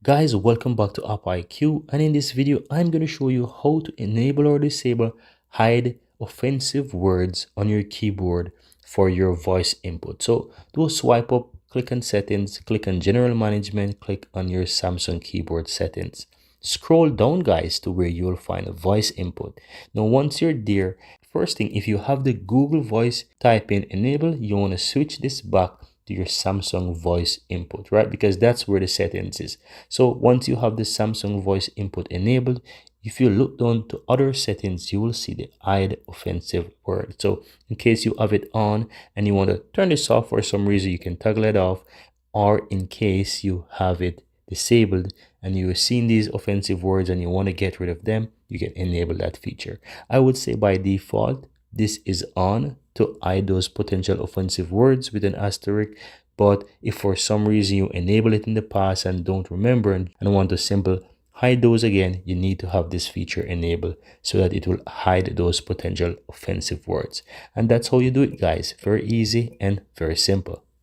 Guys, welcome back to AppIQ, and in this video I'm going to show you how to enable or disable hide offensive words on your keyboard for your voice input. So do a swipe up, click on settings, click on general management, click on your Samsung keyboard settings. Scroll down guys to where you will find a voice input. Now once you're there, first thing, if you have the Google Voice type in enable, you want to switch this back to your Samsung voice input, right? Because that's where the settings is. So once you have the Samsung voice input enabled, if you look down to other settings, you will see the hide offensive word. So in case you have it on and you want to turn this off for some reason, you can toggle it off. Or in case you have it disabled and you're seeing these offensive words and you want to get rid of them, you can enable that feature. I would say by default, this is on to hide those potential offensive words with an asterisk. But if for some reason you enable it in the past and don't remember and want to simply hide those again, you need to have this feature enabled so that it will hide those potential offensive words. And that's how you do it, guys. Very easy and very simple.